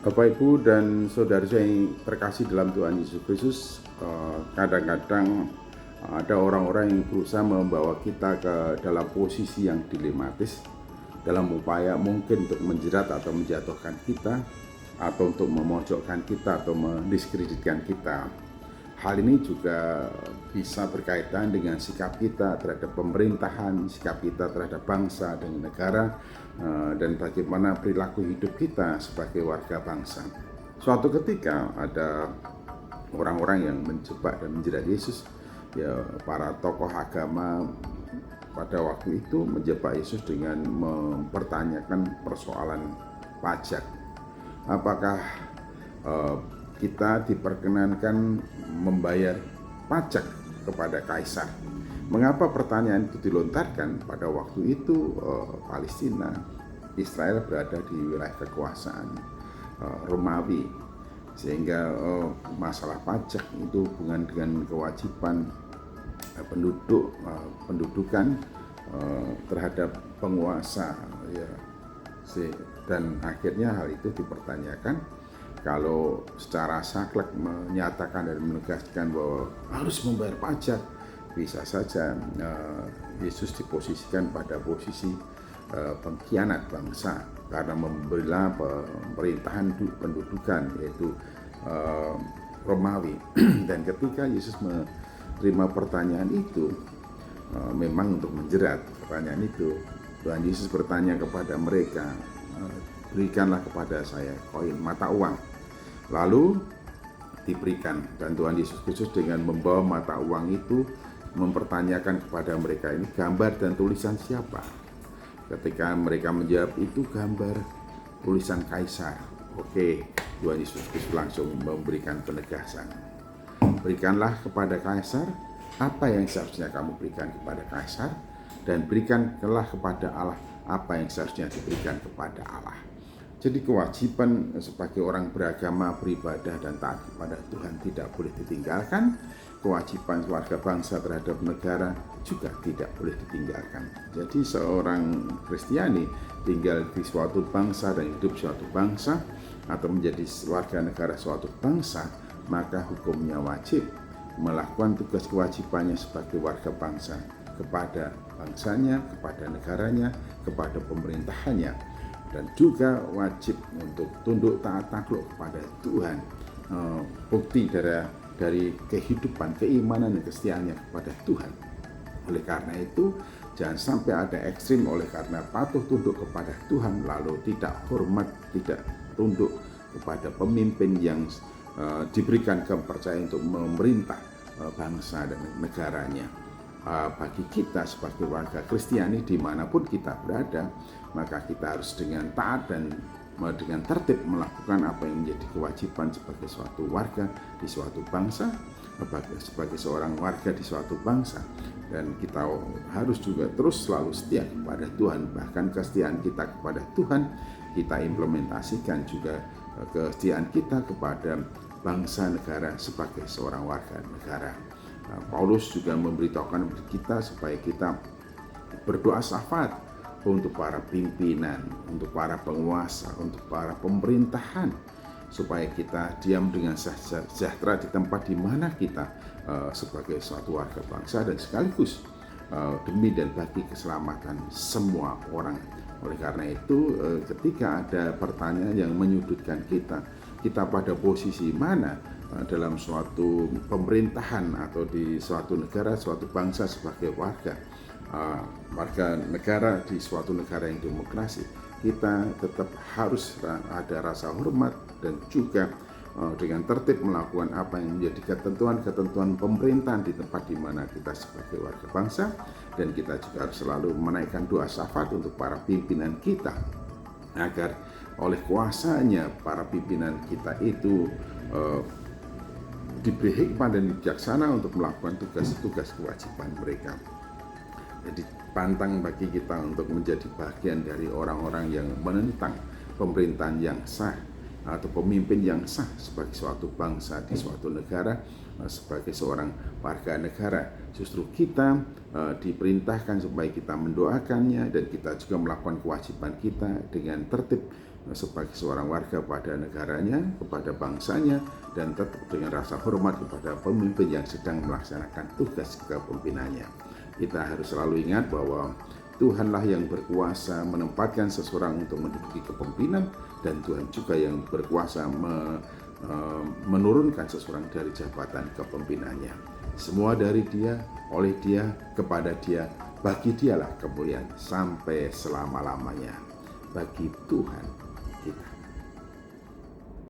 Bapak, Ibu, dan saudara saya yang terkasih dalam Tuhan Yesus Kristus, kadang-kadang ada orang-orang yang berusaha membawa kita ke dalam posisi yang dilematis dalam upaya mungkin untuk menjerat atau menjatuhkan kita, atau untuk memojokkan kita atau mendiskreditkan kita. Hal ini juga bisa berkaitan dengan sikap kita terhadap pemerintahan, sikap kita terhadap bangsa dan negara, dan bagaimana perilaku hidup kita sebagai warga bangsa. Suatu ketika ada orang-orang yang menjebak dan menjerat Yesus. Ya, para tokoh agama pada waktu itu menjebak Yesus dengan mempertanyakan persoalan pajak. Apakah eh, kita diperkenankan membayar pajak kepada kaisar? Mengapa pertanyaan itu dilontarkan? Pada waktu itu Palestina, Israel berada di wilayah kekuasaan Romawi, sehingga masalah pajak itu hubungan dengan kewajiban pendudukan terhadap penguasa, ya. Dan akhirnya hal itu dipertanyakan. Kalau secara saklek menyatakan dan menegaskan bahwa harus membayar pajak, bisa saja Yesus diposisikan pada posisi pengkhianat bangsa karena membela pemerintahan pendudukan, yaitu Romawi. Dan ketika Yesus menerima pertanyaan itu, memang untuk menjerat pertanyaan itu, Tuhan Yesus bertanya kepada mereka, berikanlah kepada saya koin mata uang. Lalu diberikan, dan Tuhan Yesus Kristus dengan membawa mata uang itu mempertanyakan kepada mereka, ini gambar dan tulisan siapa? Ketika mereka menjawab, itu gambar tulisan kaisar. Oke, Tuhan Yesus Kristus langsung memberikan penegasan. Berikanlah kepada kaisar apa yang seharusnya kamu berikan kepada kaisar, dan berikanlah kepada Allah apa yang seharusnya diberikan kepada Allah. Jadi kewajiban sebagai orang beragama, beribadah, dan taat kepada Tuhan tidak boleh ditinggalkan. Kewajiban warga bangsa terhadap negara juga tidak boleh ditinggalkan. Jadi seorang Kristiani tinggal di suatu bangsa dan hidup suatu bangsa, atau menjadi warga negara suatu bangsa, maka hukumnya wajib melakukan tugas kewajibannya sebagai warga bangsa kepada bangsanya, kepada negaranya, kepada pemerintahannya, dan juga wajib untuk tunduk taat takluk kepada Tuhan. Bukti dari kehidupan, keimanan dan kesetiaannya kepada Tuhan. Oleh karena itu, jangan sampai ada ekstrim oleh karena patuh tunduk kepada Tuhan lalu tidak hormat, tidak tunduk kepada pemimpin yang diberikan kepercayaan untuk memerintah bangsa dan negaranya. Bagi kita sebagai warga Kristiani dimanapun kita berada, maka kita harus dengan taat dan dengan tertib melakukan apa yang menjadi kewajiban sebagai suatu warga di suatu bangsa, sebagai seorang warga di suatu bangsa. Dan kita harus juga terus selalu setia kepada Tuhan. Bahkan kesetiaan kita kepada Tuhan kita implementasikan juga kesetiaan kita kepada bangsa negara sebagai seorang warga negara. Paulus juga memberitahukan kita supaya kita berdoa syafaat untuk para pimpinan, untuk para penguasa, untuk para pemerintahan, supaya kita diam dengan sejahtera di tempat di mana kita sebagai suatu warga bangsa, dan sekaligus demi dan bagi keselamatan semua orang. Oleh karena itu, ketika ada pertanyaan yang menyudutkan kita pada posisi mana dalam suatu pemerintahan atau di suatu negara, suatu bangsa sebagai warga negara di suatu negara yang demokrasi, kita tetap harus ada rasa hormat dan juga dengan tertib melakukan apa yang menjadi ketentuan pemerintahan di tempat di mana kita sebagai warga bangsa. Dan kita juga harus selalu menaikkan doa syafaat untuk para pimpinan kita, agar oleh kuasanya para pimpinan kita itu diberi hikmah dan bijaksana untuk melakukan tugas-tugas kewajiban mereka. Jadi pantang bagi kita untuk menjadi bagian dari orang-orang yang menentang pemerintahan yang sah atau pemimpin yang sah sebagai suatu bangsa di suatu negara, sebagai seorang warga negara. Justru kita diperintahkan supaya kita mendoakannya, dan kita juga melakukan kewajiban kita dengan tertib sebagai seorang warga pada negaranya, kepada bangsanya, dan tetap dengan rasa hormat kepada pemimpin yang sedang melaksanakan tugas kepemimpinannya. Kita harus selalu ingat bahwa Tuhanlah yang berkuasa menempatkan seseorang untuk menduduki kepemimpinan, dan Tuhan juga yang berkuasa menurunkan seseorang dari jabatan kepemimpinannya. Semua dari Dia, oleh Dia, kepada Dia, bagi Dialah kemuliaan sampai selama-lamanya. Bagi Tuhan kita.